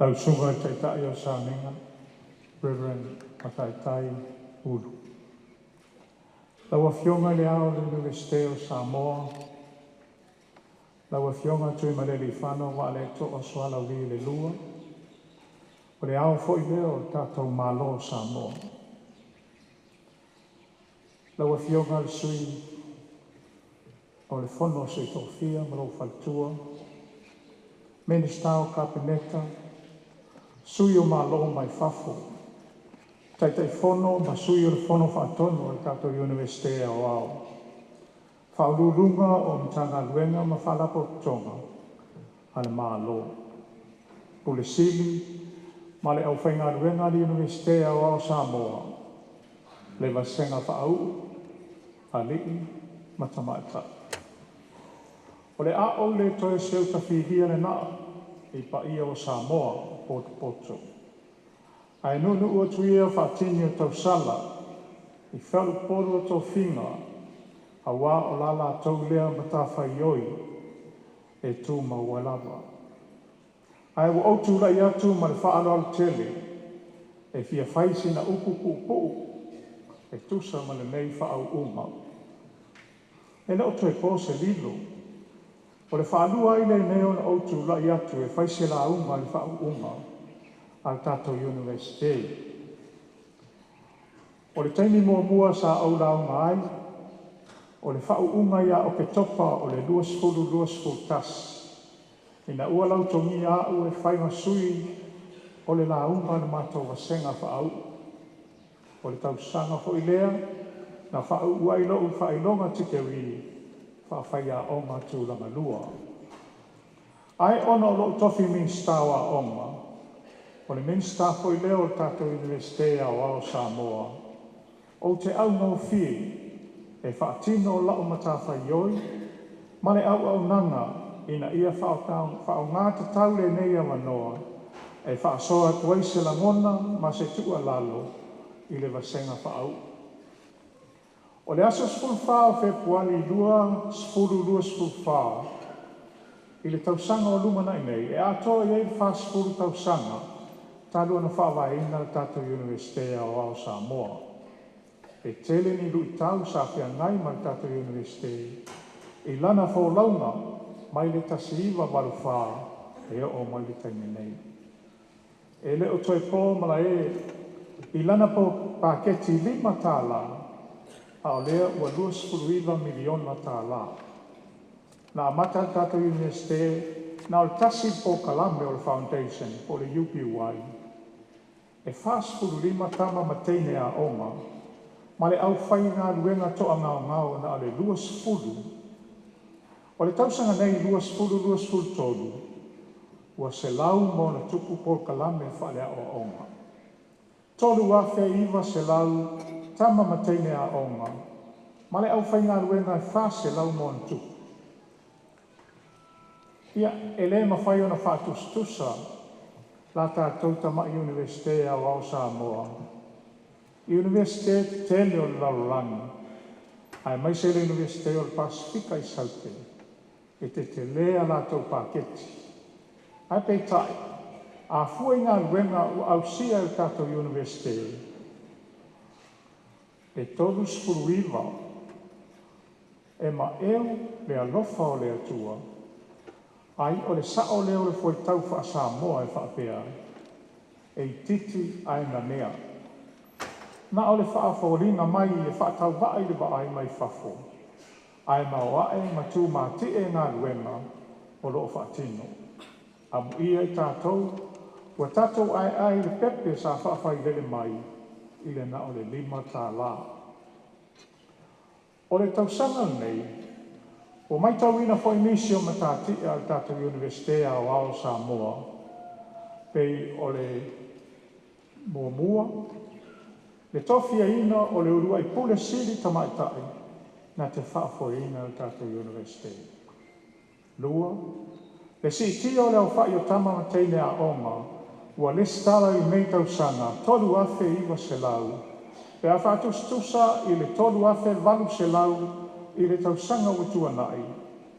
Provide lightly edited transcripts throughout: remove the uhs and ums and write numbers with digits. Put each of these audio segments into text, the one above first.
Tau sunga te tai o Sāminga, Reverend Papaigalagala Ulu. Lau awhionga le ao le N.U.S o Samoa. Lau awhionga tui mareli whano wa le to o swala li le lua. O le ao fo i leo tātou malo Samoa. Lau awhionga le sui o le whono sui tofia, malo faltua. Minister o kabineta, sui o malo mai fafo. Tai whono, ma sui o le whono whaatono e kato Universite o ao. Whaururunga o mtanga luenga ma whalapo tonga, ale malo. Pulisili, ma le au whainga luenga li Universite o ao Samoa. Le vasenga whaau, alii, matamaita. O le a o le toe seu tawhihia le naa, i pa ia o Samoa, poto. Ai nunu ua tuia whaatini o tausala, i whalu poro o tau whinga, a wā o lala tau lea matawhai oi, e tū maualawa. Ai wa autu lai atu ma le whaalo al tele, e fia whaisi na upu, e tusa ma le nei whaau uma. E na oto e pose lilo, o le whaalua i le neo na autu lai atu e whaisi la uma le whaau uma, al tātou Universite. O le taimi mua sa au launga ai, o le whau unga ia o ke topa o le luas tas. Ina ua lau tongi au e whainga sui o le launga na mātou wasenga whaau. O le tausanga fo i lea, na whau uailo u whailonga tikewi, whawhaia o mātou langa lua. Ai ona o lo tofi minsta wa onga, o le minsta fo i leo o tātou Universite o ao Samoa. O te au ngau fie, e whaatino o lau matawhai oi, ma le au nanga, ina ia whao ngāta tau le nei a wanoa, e whaasoa tuai se langona, ma se tua lalo, i le vasenga whaau. O le aso spulwhao Februari lua spulwhao, i le tausanga o lumana i nei, e atoa i e whaspulu tausanga, talua na whawaina le tātou Universite o ao Samoa. E tele ni lui tau sa whia ngai mai tātou Universite, i lana fo launa, mai le tasiiwa walu wha, e o mai le taime nei. E le o toi pō mala i lana po paketi 5 tāla, a o lea ua 2 miliona tāla. Na amata tātou Universite, na o tasi po kalame o le foundation, po le UPY. E 5 tama mateine a oma, ma le au whai ngā luenga toa ngau na ale 2. O le tausanga nei 2 tolu, ua se lau mo na tupu po kalame whale o oma. Tolu a whea iwa se lau tama mateine a oma, ma le au whai ngā luenga e wha se lau mo na tupu. Ia, e le mawhai o na whātustusa, la tātou tama i Universite o ao Samoa. Universite tele o Laurangi, ai mai se le Universite o Pasifika i Salte, e te lea lātou paketi. Ai peitai, a fua i ngā luenga o ausia o tātou Universite, e tolu spuluiva, e ma eo le alofa o le atua, Ai o le sa'o leo le foi tau wha Samoa e whaapea. E titi ai na mea. Na o le wha whaolinga mai e wha tau vai le ba ai mai whafo. Ai maoae ma tū ma ti e ngā ruenga o loo wha tino. Amu ia i tātou, ua tātou ai le pepe sa whaafai lele mai i le na o le 5 tā la. O le tausanga nei, o mai tauina fo inisio ma tāti a tātou universitea o ao Samoa, pei o le mua, le tofia ina o le urua i pule sili tamaitai na te whaafoina o tātou universitea. Lua, le si tio le au whai o tama ma teine a onga, ua listala i mei tausanga, tolu afe iwa se lau, pe a whātustusa i le tolu afe valu se lau i le tausanga utua nai,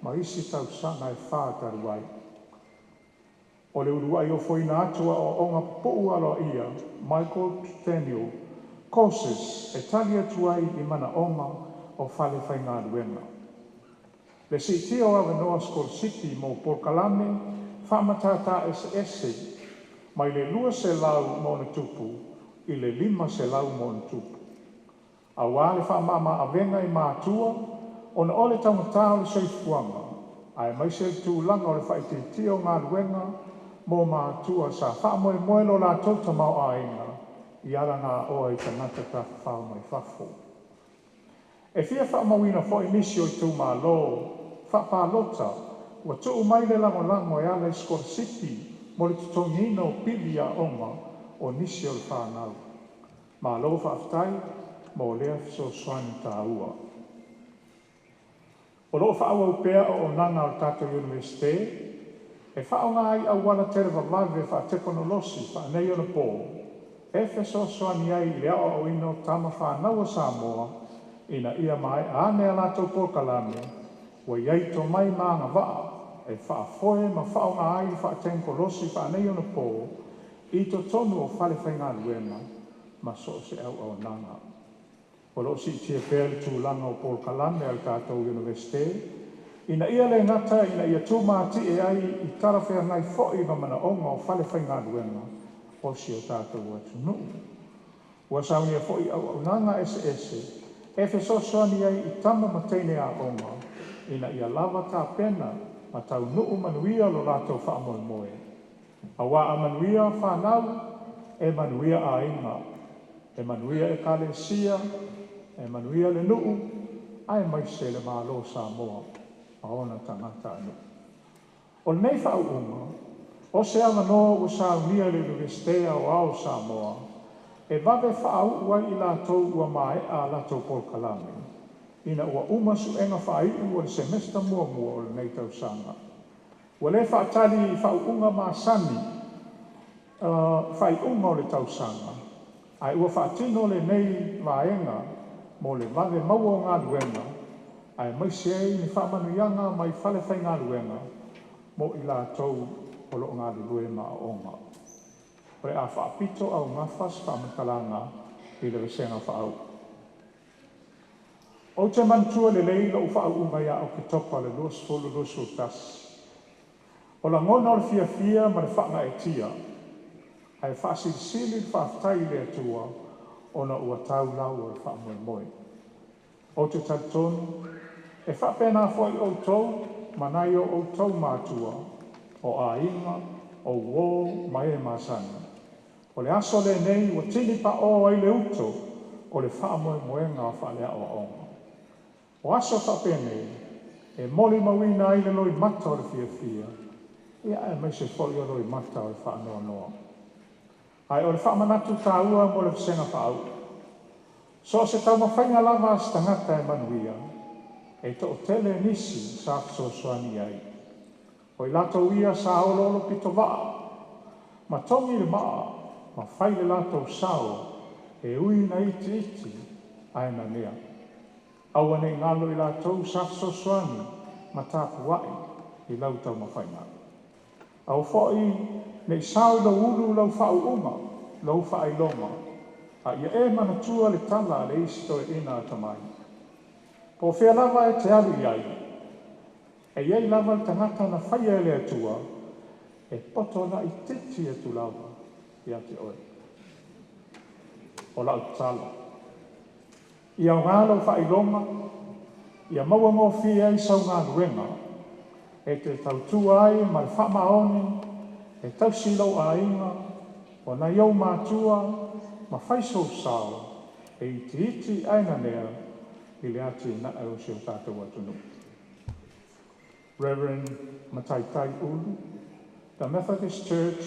ma isi tausanga e whātaruai. O le uruai o foina atua o onga puu alo ia, Michael Daniel, Koses e tali atuai i mana onga o whale whainga ruenga. Le si tio ave N.U.S City mo Porkalame, whamatata ese, mai le 2 se lau mo na tupu, i le 5 se lau mo na tupu. A wale whamama avenga i mātua, o na ole tangata o le seifuanga, ai mai se tūlanga o le whaititio ngā ruenga, mo mātua sa whaamoe moelo la tauta mau ainga, i ala ngā oa i tanata ta whao mai whafo. E fia whaamawina fo inisio i tū mā lo, whapalota, ua tuu mai le lango e ala i City, mo le tutongina o pili a onga o nisi o le whanau. Mā lo whaaftai, mo lea fiso swani tā ua. O loo whaawa upea o nanga o tātou universite, e whaonga ai au wana tere wawave wha teknolosi wha nei o na pō. E fiso swani ai lea o ino tama whanau o Samoa, ina ia mai a ne a lātou Porkalame, wa iaito mai maanga waa, e whaafoe ma whaonga ai wha teknolosi wha nei o na pō, i to tonu o whale whainga luenga, ma so se au nanga. O lo si tia pēle tūlanga o Porkalame al tātou universite, ina ia le ngata ina ia tūmāti e ai i tarawhea ngai fo'i ma mana onga o whale whainga luenga, o si o tātou atu nuu. Ua saunia fo'i au nanga ese, e fesosoani ai i tama mateine a onga, ina ia lava tā pena ma tau nuu manuia lo rātou whaamoe moe. A wā a manuia whanau, e manuia a inga, e manuia e kalesia, e manuia le nuu, ai mai se le mālo Samoa, a ona tangata anu. O nei whauunga, o se ama no o saunia le universitea o ao Samoa, e vave whaau ua i lātou ua mai a lātou Porkalame. Ina ua umasu enga whaiu o le semester mua o le nei tausanga. Ua le whaatali i whauunga māsani, whaiunga o le tausanga. Ai ua whaatino le nei vaenga, mo le vave maua o ngā luenga, ai mai sei ni whaamanuianga mai whale whai ngā luenga, mo i lātou o lo ngā luenga o onga. Ore a whaapito au ngawhas whaamatalanga i le wesenga whaau. O te mantua le leila o whaau ia o ke topa le luas tas. O la ngona o le fia ma le whaanga e tia, ai whaasilisili whaaftai le atua, ona ua tau lau o le whaamoe moe. O te tatonu, e whapena foi o tau, manai o tau mātua, o a inga, o wō, mai e māsani. O le aso le nei, ua tini pa o ai le uto, o le whaamoe moenga o whalea o onga. O aso whapene, e moli mawina ai le loi mata o le fia, ia e mai se foli o loi mata o le whaanoa noa. Ai o le whaamanatu tāua mo le whasenga whaau. So se tau mawhainga lava stangata e manuia, e to o tele nisi sa so soani ai. O i lato ia sa ololo pito waa, ma tongi le maa, ma whai le lato sao, e ui na iti, ai na mea. Aua nei ngalo i lato sa so soani, ma tāpu wai, i lau tau mawhainga. Au fōi, nei sao i lau ulu lau whau uma, lau whai longa, a ia e manatua le tala le isto e ina tamai. Po whea lava e te ali ai. E iei lava tangata na whaia lea tua, e poto na I titi e tu lava, I ate oe. O lau tala. Ia ngalo whailonga, ia maua ngō fia I sau ngā ruenga, e te tautua ai mai whamaoni, e tausilau a inga, o na iau mātua, ma whaisau sao, e iti iti aina nea, I le ati na au se o tātou atunu. Reverend Mataitai Ulu, the Methodist Church,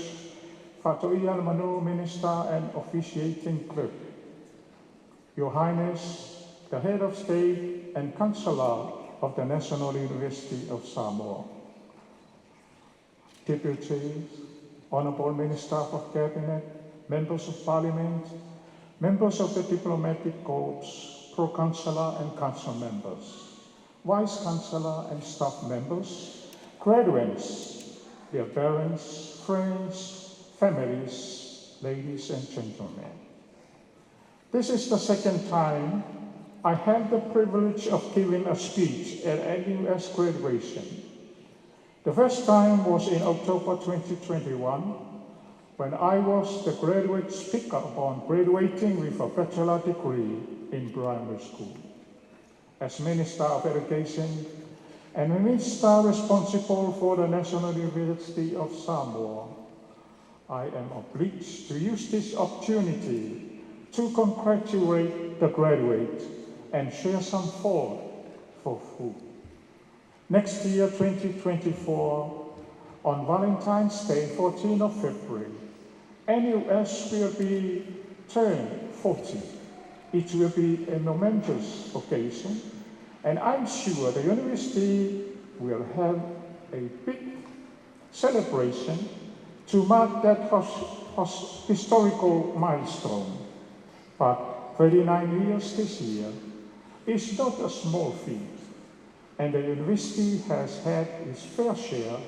Whatoia Manu Minister and Officiating Clerk, Your Highness, the Head of State and Chancellor of the National University of Samoa, Deputies, Honourable Minister of Cabinet, Members of Parliament, members of the Diplomatic Corps, Pro-Councillor and Council members, Vice Chancellor and staff members, graduates, dear parents, friends, families, ladies and gentlemen. This is the second time I had the privilege of giving a speech at N.U.S. graduation. The first time was in October 2021, when I was the graduate speaker upon graduating with a bachelor degree in primary school. As Minister of Education and Minister responsible for the National University of Samoa, I am obliged to use this opportunity to congratulate the graduates and share some thought for food. Next year, 2024, on Valentine's Day, 14th of February, N.U.S. will be turned 40. It will be a momentous occasion, and I'm sure the university will have a big celebration to mark that historical milestone. But 39 years this year is not a small feat, and the university has had its fair share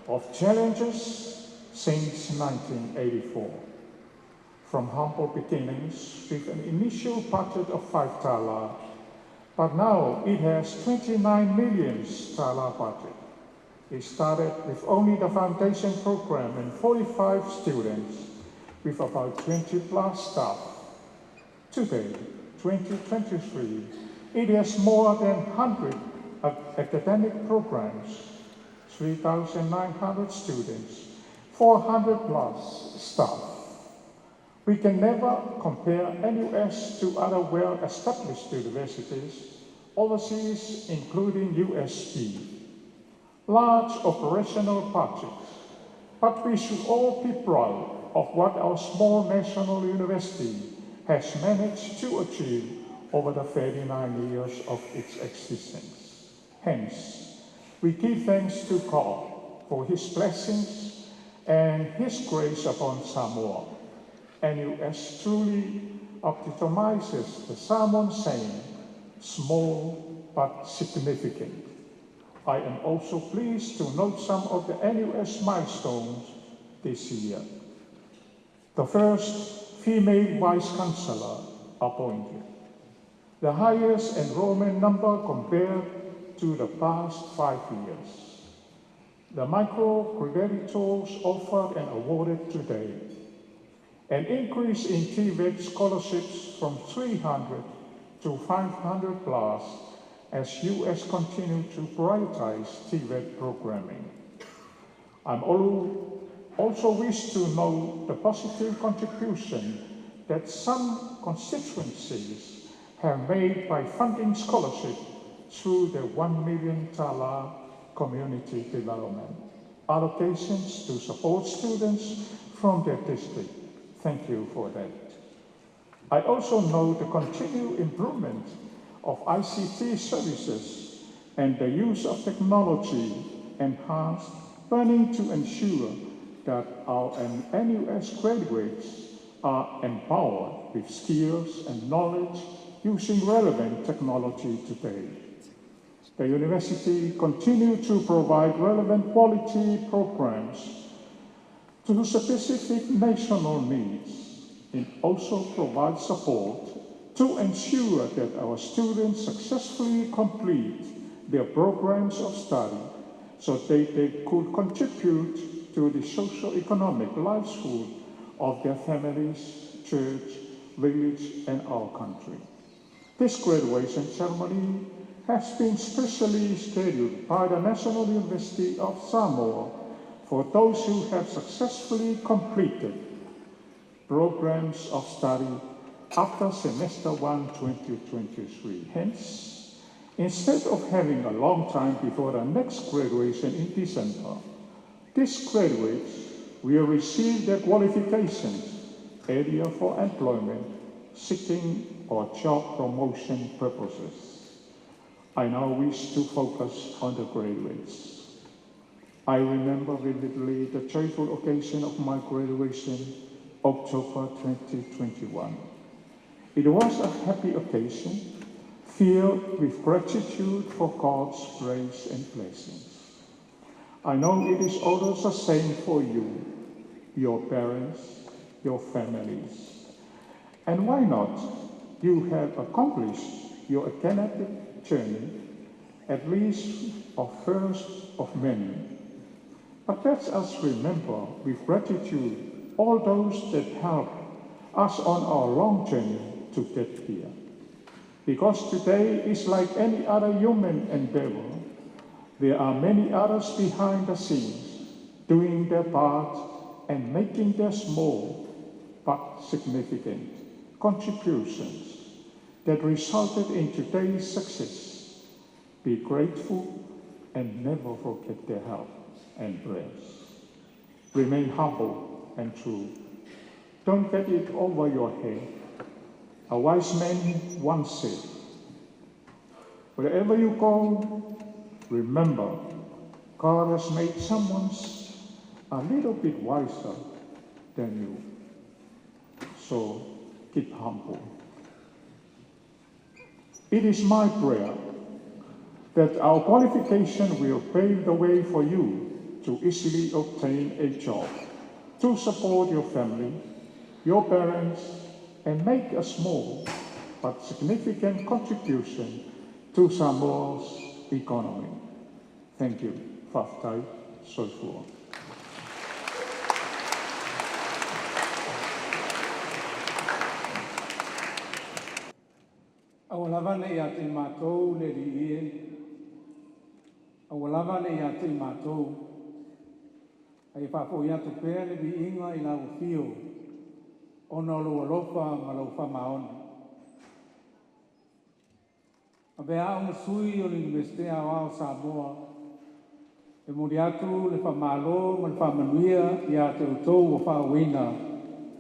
of challenges since 1984. From humble beginnings with an initial budget of 5 tala, but now it has 29 million tala budget. It started with only the foundation program and 45 students with about 20 plus staff. Today, 2023, it has more than 100 academic programs, 3,900 students, 400 plus staff. We can never compare N.U.S. to other well-established universities, overseas including USP. Large operational budgets, but we should all be proud of what our small national university has managed to achieve over the 39 years of its existence. Hence, we give thanks to God for His blessings and His grace upon Samoa. N.U.S. truly epitomizes the Samoan saying, small but significant. I am also pleased to note some of the N.U.S. milestones this year. The first female Vice Chancellor appointed. The highest enrollment number compared to the past 5 years. The micro-credentials offered and awarded today. An increase in TVET scholarships from 300 to 500 plus as U.S. continue to prioritize TVET programming. I'm also wish to note the positive contribution that some constituencies have made by funding scholarship through the 1 million tala community development allocations to support students from their district. Thank you for that. I also note the continued improvement of ICT services and the use of technology enhanced learning to ensure that our N.U.S. graduates are empowered with skills and knowledge using relevant technology today. The university continues to provide relevant quality programs to specific national needs. It also provides support to ensure that our students successfully complete their programs of study so they could contribute to the socio-economic livelihood of their families, church, village, and our country. This graduation ceremony has been specially scheduled by the National University of Samoa for those who have successfully completed programs of study after semester 1 2023. Hence, instead of having a long time before the next graduation in December, these graduates will receive their qualifications earlier for employment, seeking or job promotion purposes. I now wish to focus on the graduates. I remember vividly the joyful occasion of my graduation, October 2021. It was a happy occasion, filled with gratitude for God's grace and blessings. I know it is also the same for you, your parents, your families. And why not? You have accomplished your academic journey, at least a first of many. But let us remember with gratitude all those that helped us on our long journey to get here. Because today is like any other human endeavor. There are many others behind the scenes doing their part and making their small but significant contributions that resulted in today's success. Be grateful and never forget their help and prayers. Remain humble and true. Don't get it over your head. A wise man once said, wherever you go, remember, God has made someone a little bit wiser than you. So keep humble. It is my prayer that our qualification will pave the way for you to easily obtain a job, to support your family, your parents, and make a small but significant contribution to Samoa's economy. Thank you. Whaftai soifua. Awalava ia te mātou le rie. Awalava ia te mātou. Ai whapo ia tu pēr le vi inga i lau whio. Ona lo alofa ma lau whamaona. A bea o sui o le Universite a Wao Samoa. E mori atu le whamalo ma le whamanuia ia te utou o whawina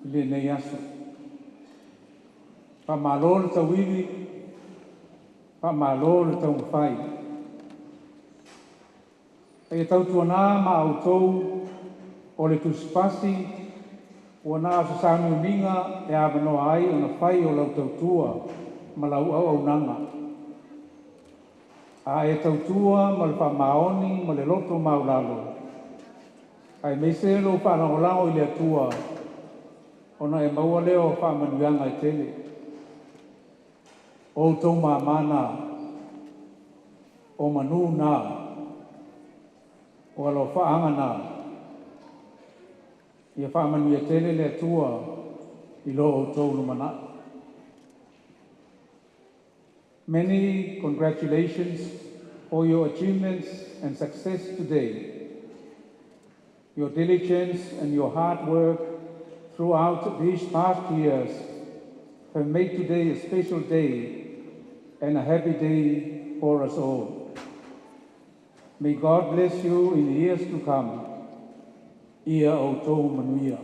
i le nei aso. Whamalo le tawiri, whamalo le tau mwhai. E tau tuana ma autou o le tusipasi o nā sasanu ninga e awanoa ai o na whai o lau tautua ma lau au nanga. A e tautua ma le whamaoni ma le loto maulalo. Ai meise lo whanangolao i le atua o na e maua leo whamanuanga i tele. O tau mamana o manu nā o alo whaangana ia whamanu ia tele le atua i lo o tau lumana. Many congratulations for your achievements and success today. Your diligence and your hard work throughout these past years have made today a special day and a happy day for us all. May God bless you in the years to come. Ia o tō manuia.